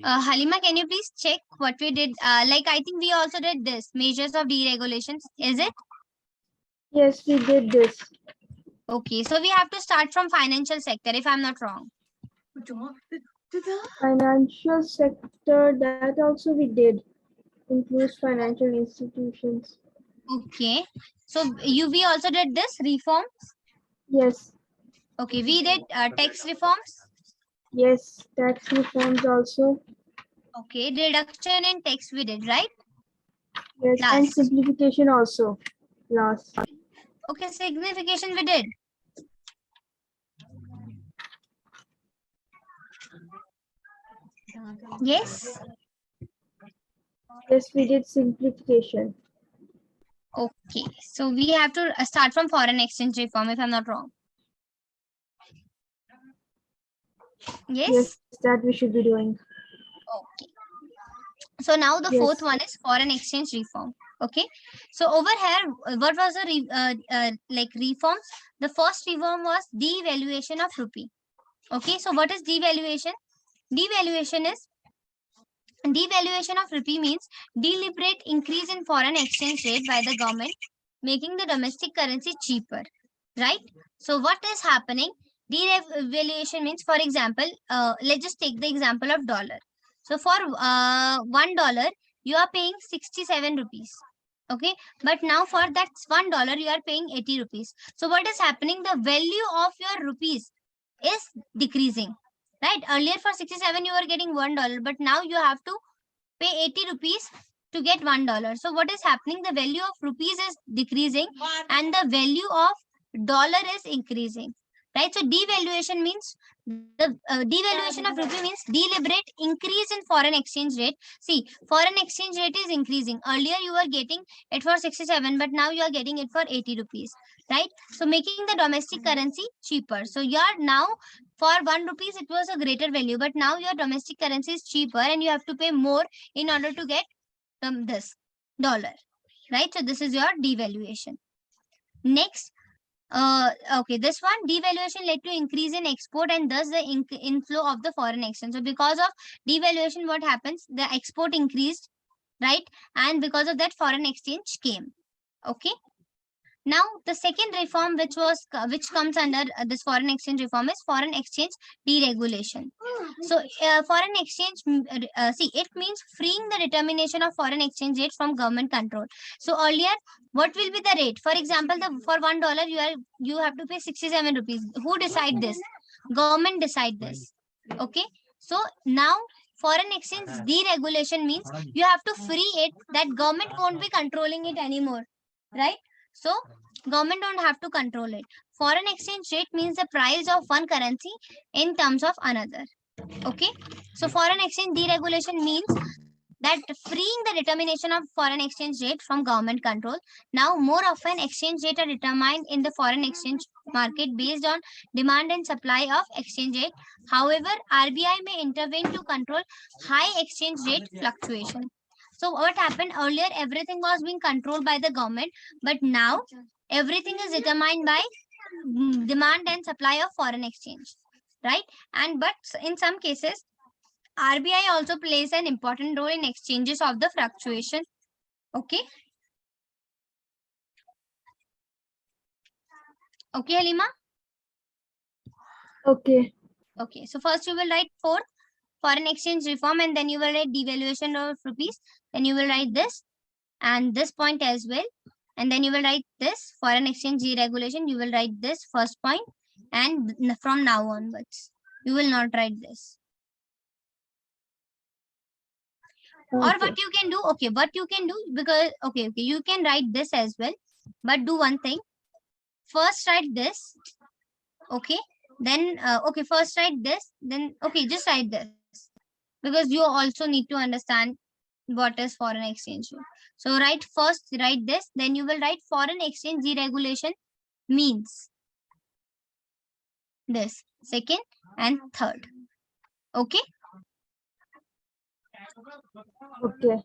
Halima, can you please check what we did? Like, I think we also did this measures of deregulations. Is it? Yes, we did this. Okay, so we have to start from financial sector, if I'm not wrong. Financial sector, that also we did. Includes financial institutions. Okay, so we also did this reform. Yes, Okay, we did tax reforms. yes, tax reforms also. Okay, reduction in tax we did, right? Yes, and Last. simplification also. Last. Okay, signification we did. Yes. Yes, we did simplification. Okay, so we have to start from foreign exchange reform, if I'm not wrong. Yes. Yes, that we should be doing. Okay. So now the fourth Yes. one is foreign exchange reform. Okay. So over here, what was the like reforms? The first reform was devaluation of rupee. Okay. So what is devaluation? Devaluation of rupee means deliberate increase in foreign exchange rate by the government, making the domestic currency cheaper. Right. So what is happening? Devaluation means, for example, let's just take the example of dollar. So for $1, you are paying 67 rupees. Okay, but now for that $1, you are paying 80 rupees. So what is happening? The value of your rupees is decreasing. Right? Earlier for 67 you were getting $1, but now you have to pay 80 rupees to get $1. So what is happening? The value of rupees is decreasing and the value of dollar is increasing. Right? So devaluation means the devaluation of rupee means deliberate increase in foreign exchange rate. See, foreign exchange rate is increasing. Earlier you were getting it for 67, but now you are getting it for 80 rupees. Right? So making the domestic currency cheaper. So you are now for 1 rupees it was a greater value, but now your domestic currency is cheaper and you have to pay more in order to get this dollar. Right? So this is your devaluation. Next, okay, this one devaluation led to increase in export and thus the inflow of the foreign exchange. So because of devaluation, what happens? The export increased, right? And because of that, foreign exchange came. Okay. Now the second reform which comes under this foreign exchange reform is foreign exchange deregulation. So foreign exchange see, it means freeing the determination of foreign exchange rate from government control. So earlier, what will be the rate? For example, for $1 you have to pay 67 rupees. Who decide this? Government decide this. Okay. So now foreign exchange deregulation means you have to free it, that government won't be controlling it anymore. Right? So government don't have to control it. Foreign exchange rate means the price of one currency in terms of another. Okay. So foreign exchange deregulation means that freeing the determination of foreign exchange rate from government control. Now more often exchange rate are determined in the foreign exchange market based on demand and supply of exchange rate. However, RBI may intervene to control high exchange rate fluctuation. So what happened earlier? Everything was being controlled by the government, but now everything is determined by demand and supply of foreign exchange, right? And but in some cases, RBI also plays an important role in exchanges of the fluctuation. Okay. Okay, Halima. Okay. Okay. So first you will write fourth, foreign exchange reform, and then you will write devaluation of rupees. Then you will write this and this point as well. And then you will write this foreign exchange deregulation. You will write this first point, and from now onwards, you will not write this. Or what you can do, okay, what you can do, because okay, you can write this as well, but do one thing. First write this, okay, then okay, first write this, then okay, just write this, because you also need to understand what is foreign exchange. So write first, write this, then you will write foreign exchange deregulation means this, second and third. Okay. Okay.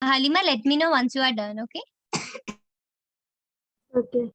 Halima, let me know once you are done, okay? Okay.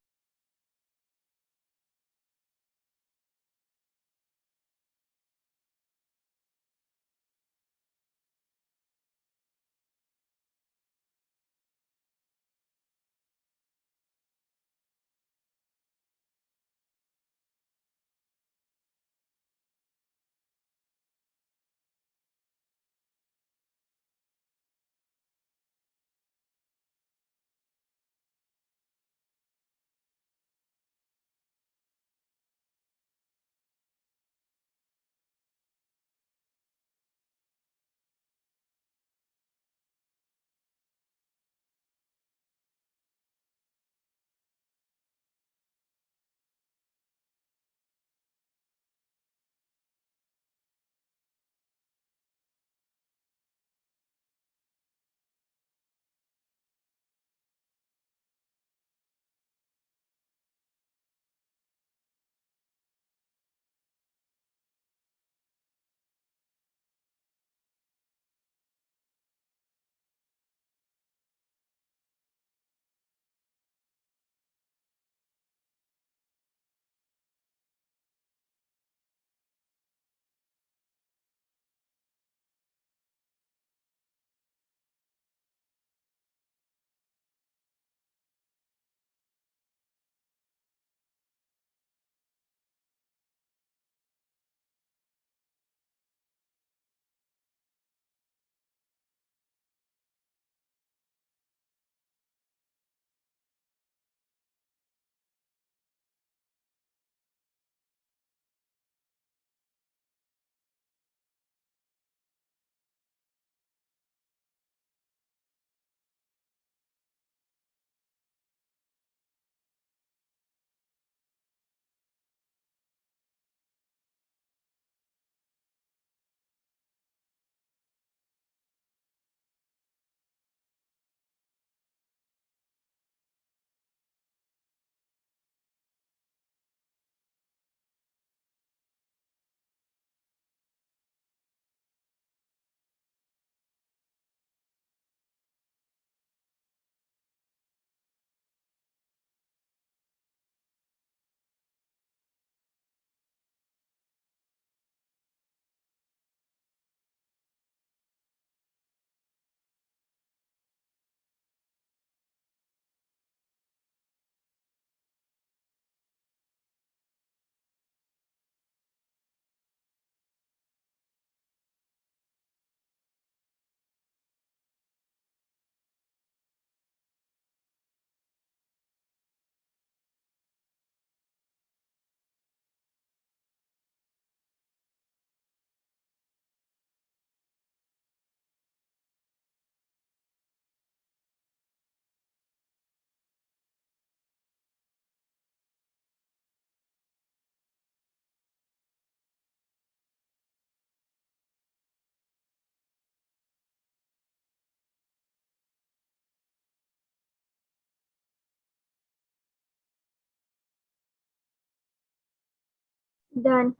Done.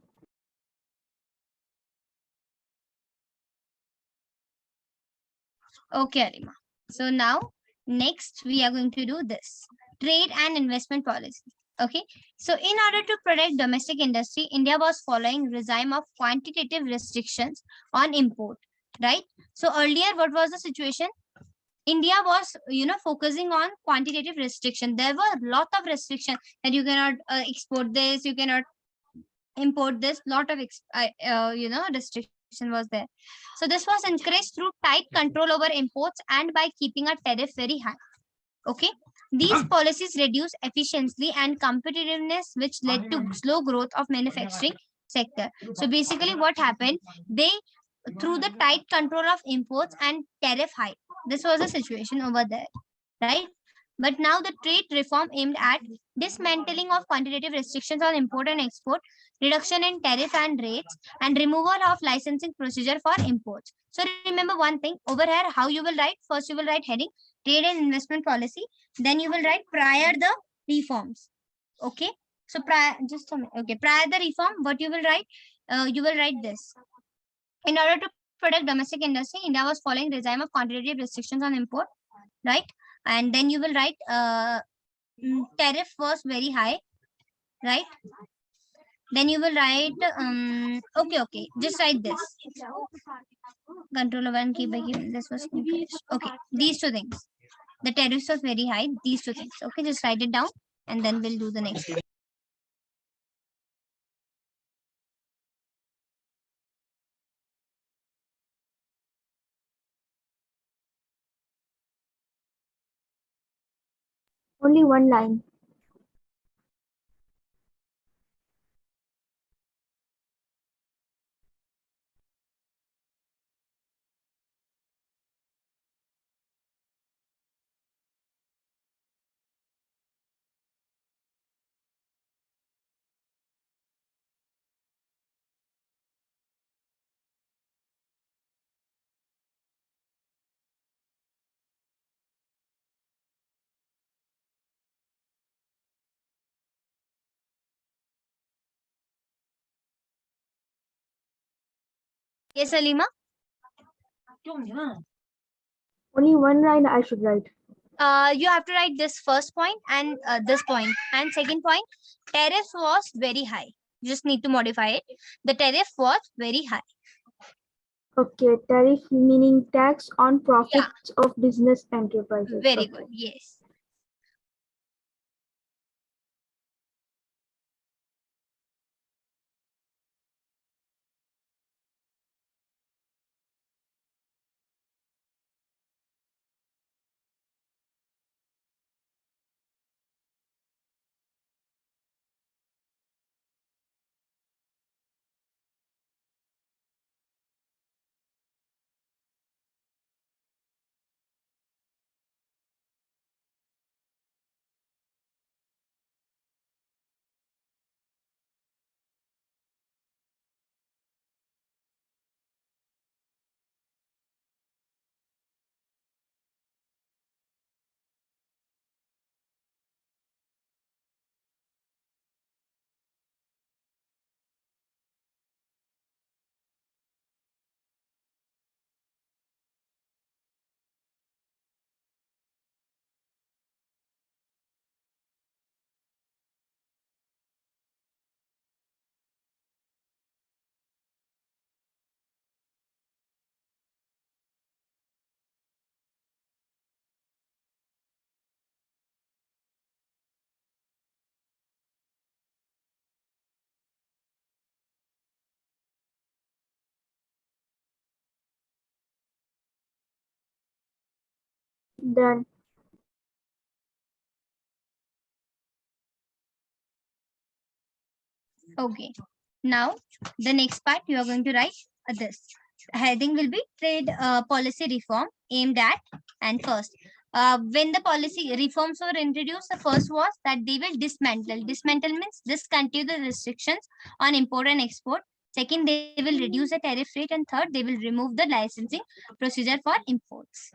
Okay, Arima. So now, next we are going to do this trade and investment policy. Okay. So in order to protect domestic industry, India was following regime of quantitative restrictions on import. Right. So earlier, what was the situation? India was, focusing on quantitative restriction. There were a lot of restriction that you cannot export this, you cannot import this. Lot of restriction was there. So this was encouraged through tight control over imports and by keeping a tariff very high. Okay, these policies reduced efficiency and competitiveness, which led to slow growth of manufacturing sector. So basically, what happened? They through the tight control of imports and tariff hike. This was the situation over there, right? But now the trade reform aimed at dismantling of quantitative restrictions on import and export, reduction in tariff and rates, and removal of licensing procedure for imports. So remember one thing over here, how you will write? First, you will write heading trade and investment policy. Then you will write prior the reforms. Okay. So prior, just a minute. Okay, prior the reform, what you will write? You will write this. In order to product domestic industry, India was following regime of quantitative restrictions on import, right? And then you will write tariff was very high, right? Then you will write okay, just write this. Control over and keep by keeping this was encouraged. Okay, these two things. The tariffs was very high. These two things. Okay, just write it down and then we'll do the next one. Only one line. Yes, Alima. Only one line I should write. You have to write this first point and this point. And second point, tariff was very high. You just need to modify it. The tariff was very high. Okay, tariff meaning tax on Yeah, profits of business enterprises. very Okay. good. Yes. Done. Okay. Now, the next part you are going to write this. Heading will be trade policy reform aimed at and first. When the policy reforms were introduced, the first was that they will dismantle. Dismantle means discontinue the restrictions on import and export. Second, they will reduce the tariff rate. And third, they will remove the licensing procedure for imports.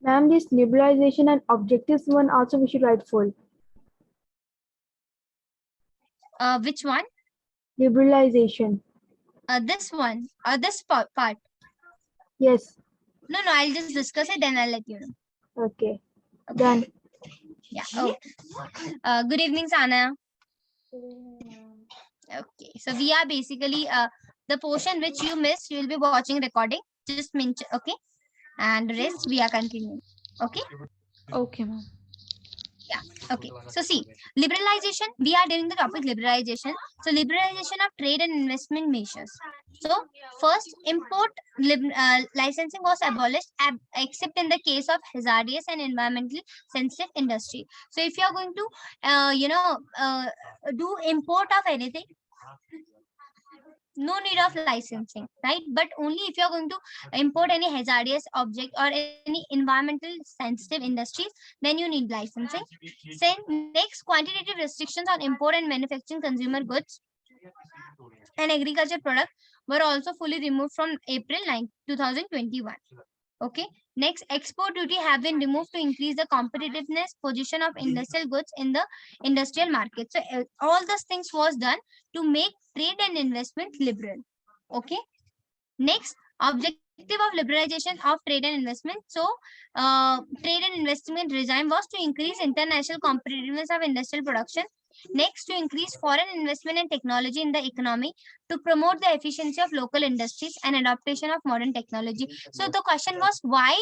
Ma'am, this liberalization and objectives one also we should write full. Which one? Liberalization. This one or this part? Yes. No, no, I'll just discuss it, then I'll let you know. Okay. Okay. Done. Yeah. Oh. Good evening, Sana. Okay. So we are basically the portion which you missed, you will be watching recording. Just mention, okay, and rest we are continuing. Okay. Okay, ma'am. Yeah. Okay. So see, liberalization. We are dealing the topic liberalization. So liberalization of trade and investment measures. So first, import licensing was abolished, except in the case of hazardous and environmentally sensitive industry. So if you are going to, do import of anything, no need of licensing, right? But only if you're going to import any hazardous object or any environmental sensitive industries, then you need licensing. Next, quantitative restrictions on import and manufacturing consumer goods and agriculture products were also fully removed from April 9, 2021. Okay. Next, export duty have been removed to increase the competitiveness position of industrial goods in the industrial market. So all those things was done to make trade and investment liberal. Okay. Next, objective of liberalization of trade and investment. So, trade and investment regime was to increase international competitiveness of industrial production. Next, to increase foreign investment and technology in the economy, to promote the efficiency of local industries and adaptation of modern technology. So the question was why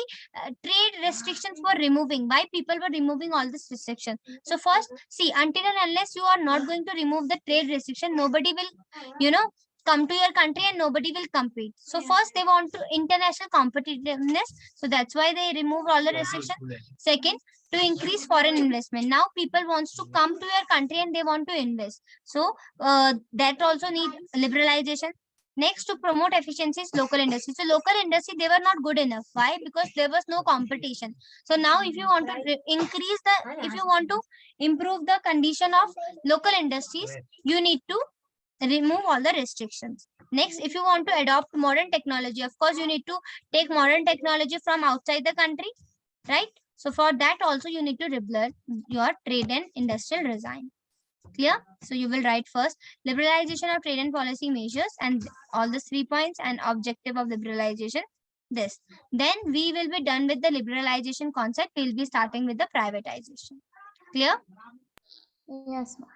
trade restrictions were removing, why people were removing all this restriction. So first, see, until and unless you are not going to remove the trade restriction, nobody will, come to your country and nobody will compete. So first they want to international competitiveness. So that's why they remove all the restrictions. Second, to increase foreign investment. Now people wants to come to your country and they want to invest. So that also need liberalization. Next, to promote efficiencies, local industry. So local industry, they were not good enough. Why? Because there was no competition. So now if you want to if you want to improve the condition of local industries, you need to remove all the restrictions. Next, if you want to adopt modern technology, of course, you need to take modern technology from outside the country, right? So for that also you need to regulate your trade and industrial regime. Clear? So you will write first liberalization of trade and policy measures and all the 3 points and objective of liberalization. This. Then we will be done with the liberalization concept. We'll be starting with the privatization. Clear? Yes, ma'am.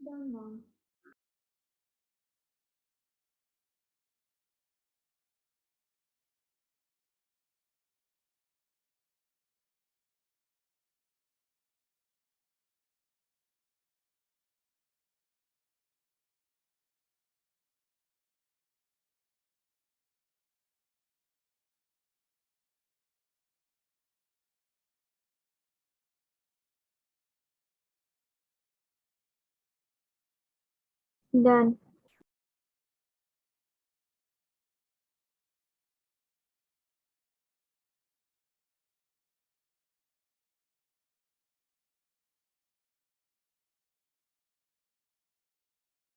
Done, ma'am. Done.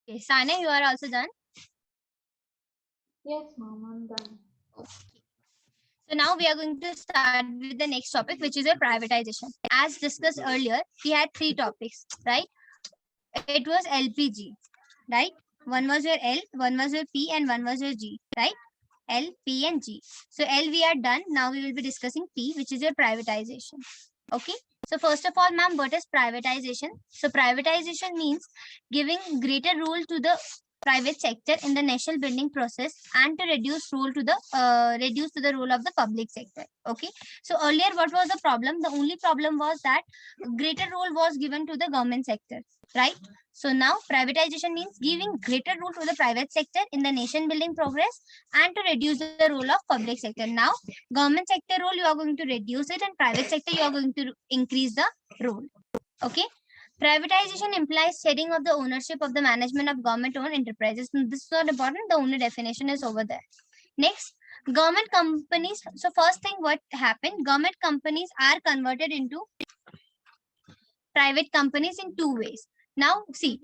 Okay, Sane, you are also done. Yes, ma'am, I'm done. So now we are going to start with the next topic, which is your privatization. As discussed earlier, we had three topics, right? It was LPG, right? One was your L, one was your P, and one was your G, right? L, P, and G. So L we are done. Now we will be discussing P, which is your privatization. Okay. So first of all, ma'am, what is privatization? So privatization means giving greater role to the private sector in the national building process and to reduce to the role of the public sector. Okay. So earlier, what was the problem? The only problem was that greater role was given to the government sector, right? So now privatization means giving greater role to the private sector in the nation building progress and to reduce the role of public sector. Now, government sector role you are going to reduce it, and private sector you are going to increase the role. Okay. Privatization implies sharing of the ownership of the management of government-owned enterprises. This is not important. The only definition is over there. Next, government companies. So first thing, what happened? Government companies are converted into private companies in two ways. Now, see,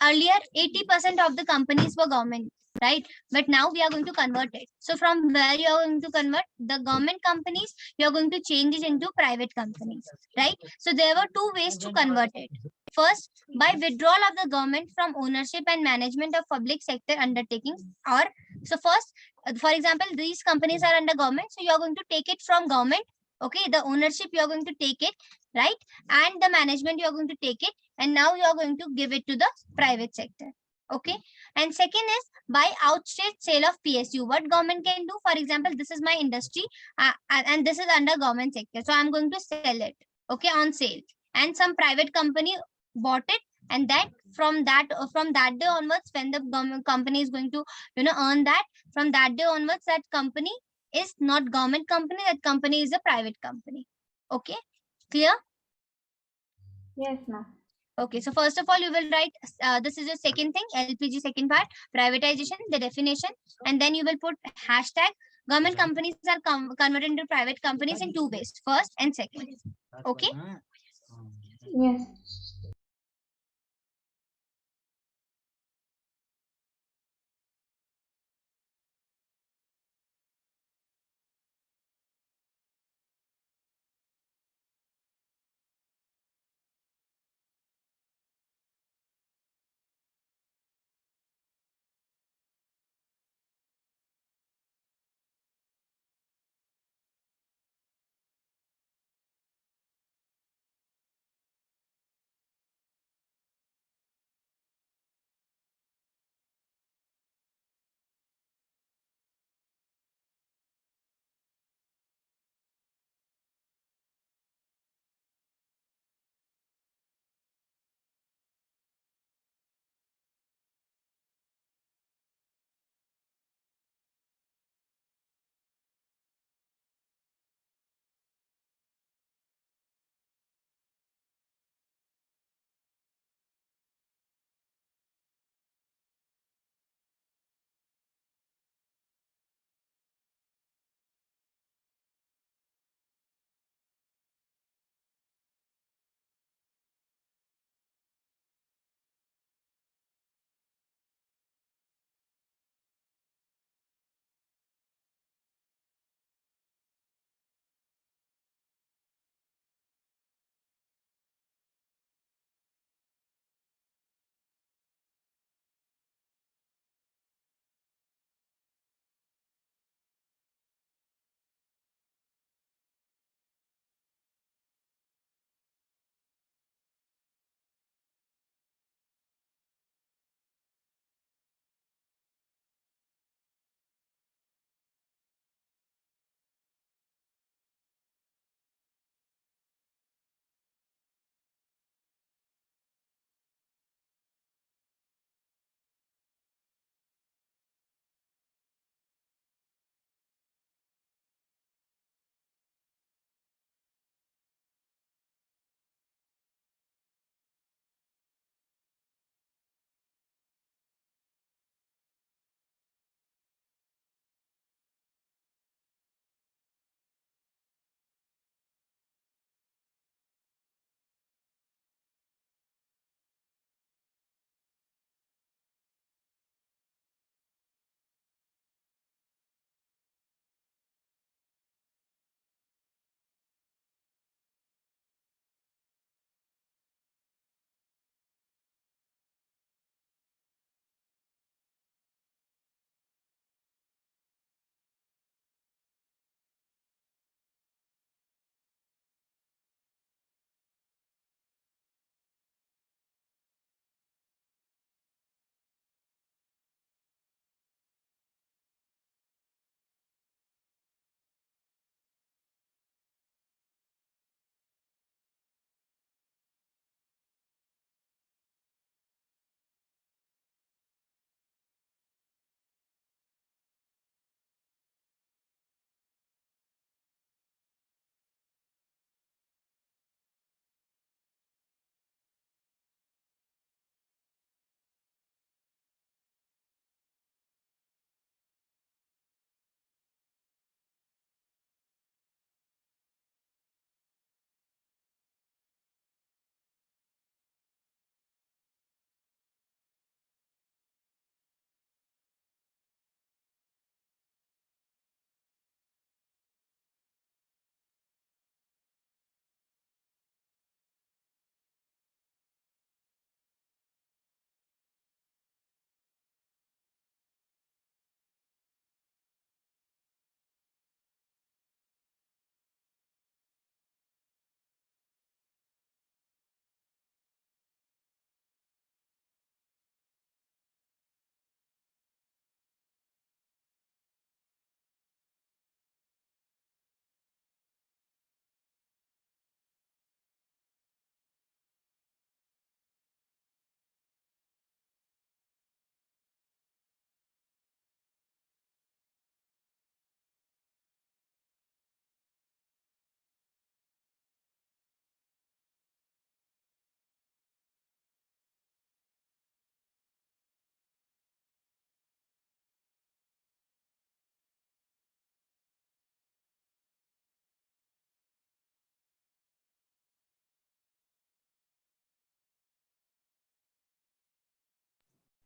earlier 80% of the companies were government, right? But now we are going to convert it. So from where you are going to convert the government companies, you are going to change it into private companies, right? So there were two ways to convert it. First, by withdrawal of the government from ownership and management of public sector undertakings, or so first, for example, these companies are under government, so you are going to take it from government. Okay, the ownership you are going to take it, right? And the management you are going to take it, and now you are going to give it to the private sector. Okay. And second is by outstretched sale of PSU. What government can do? For example, this is my industry, and this is under government sector. So I'm going to sell it, okay, on sale. And some private company bought it, and that from that day onwards, when the government company is going to earn that, from that day onwards, that company is not government company. That company is a private company. Okay, clear? Yes, ma'am. Okay, so first of all, you will write this is the second thing, LPG second part, privatization, the definition, and then you will put hashtag government companies are converted into private companies in two ways, first and second. Okay. Yes.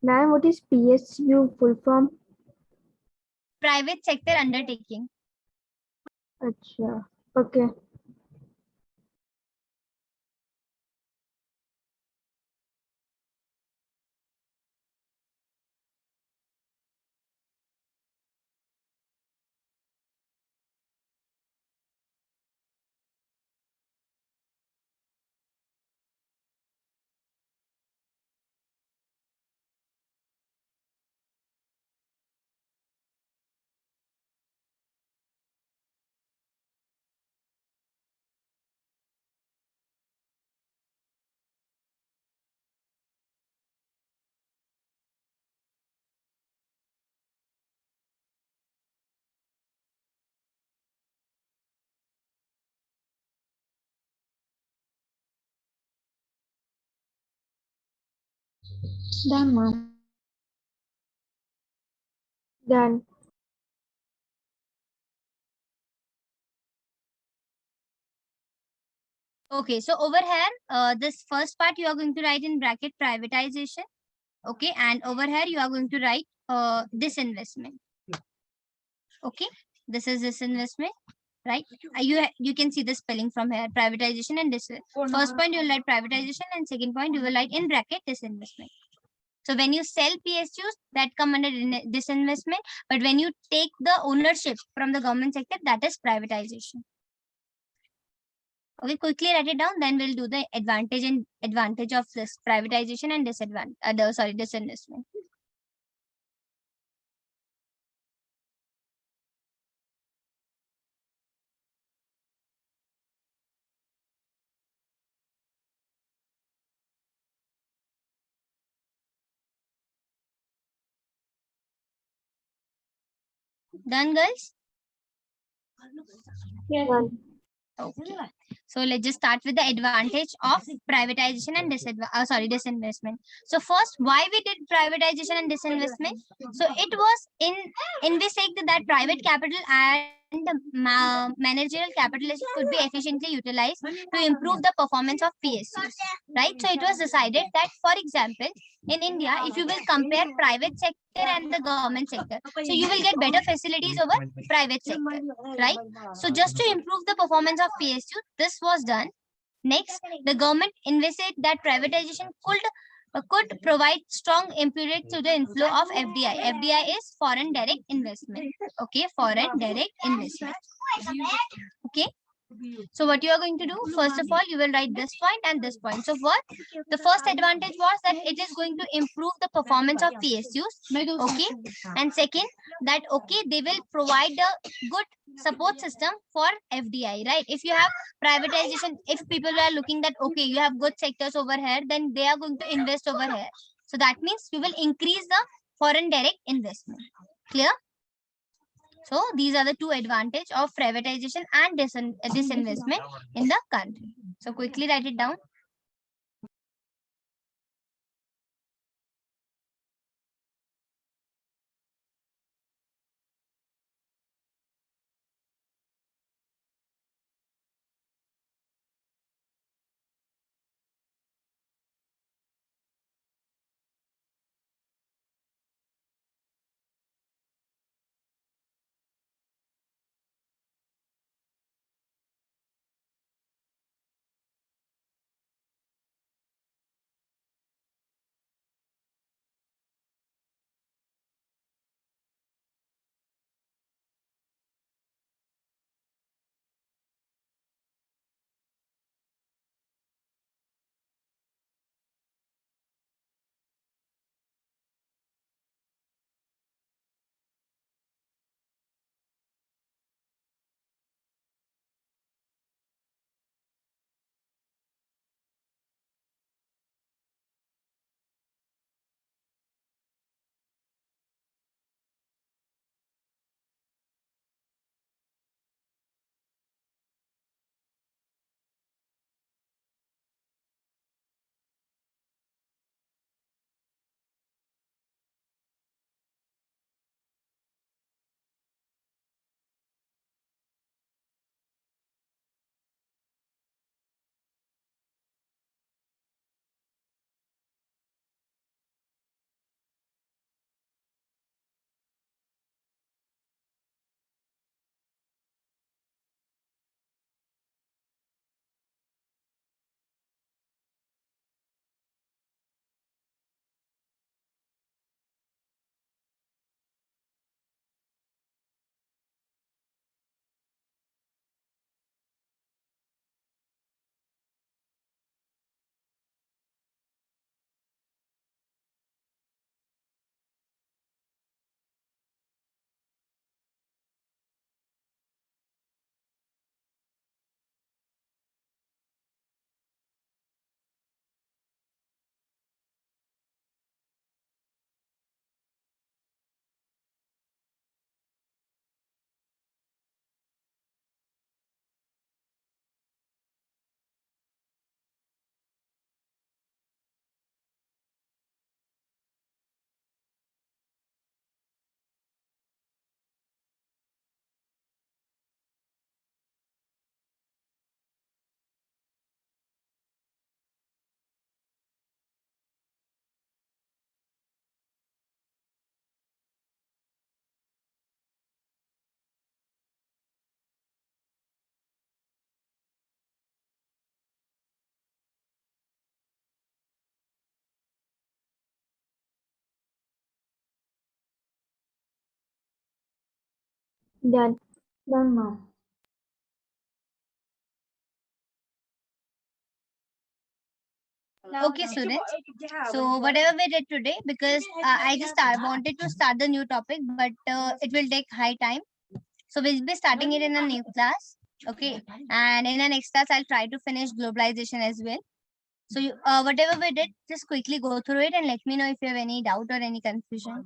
Ma'am, what is PSU full form? Private sector undertaking. Acha. Okay. Done, ma'am. Done. Okay, so over here, this first part you are going to write in bracket privatization. Okay, and over here you are going to write disinvestment. Okay, this is disinvestment, right? You can see the spelling from here, privatization and first point you will write privatization, and second point you will write in bracket disinvestment. So when you sell PSUs, that come under disinvestment, but when you take the ownership from the government sector, that is privatization. Okay, quickly write it down. Then we'll do the advantage of this privatization and disinvestment. Done, guys? Yes. Done. Okay. So let's just start with the advantage of privatization and disinvestment. So first, why we did privatization and disinvestment? So it was in this sake that private capital and managerial capitalism could be efficiently utilized to improve the performance of PSUs. Right. So it was decided that, for example, in India, if you will compare private sector and the government sector, so you will get better facilities over private sector, right? So just to improve the performance of PSU, this was done. Next, the government invested that privatization could provide strong impetus to the inflow of FDI. FDI is foreign direct investment. Okay, foreign direct investment. Okay. So what you are going to do, first of all, you will write this point and this point. So what? The first advantage was that it is going to improve the performance of PSUs. Okay. And second, that okay, they will provide a good support system for FDI, right? If you have privatization, if people are looking that okay, you have good sectors over here, then they are going to invest over here. So that means you will increase the foreign direct investment. Clear? So these are the two advantages of privatization and disinvestment in the country. So quickly write it down. Done. Done, ma'am. Okay, students. So whatever we did today, because I wanted to start the new topic, but it will take high time. So we'll be starting it in a new class. Okay, and in the next class, I'll try to finish globalization as well. So whatever we did, just quickly go through it and let me know if you have any doubt or any confusion.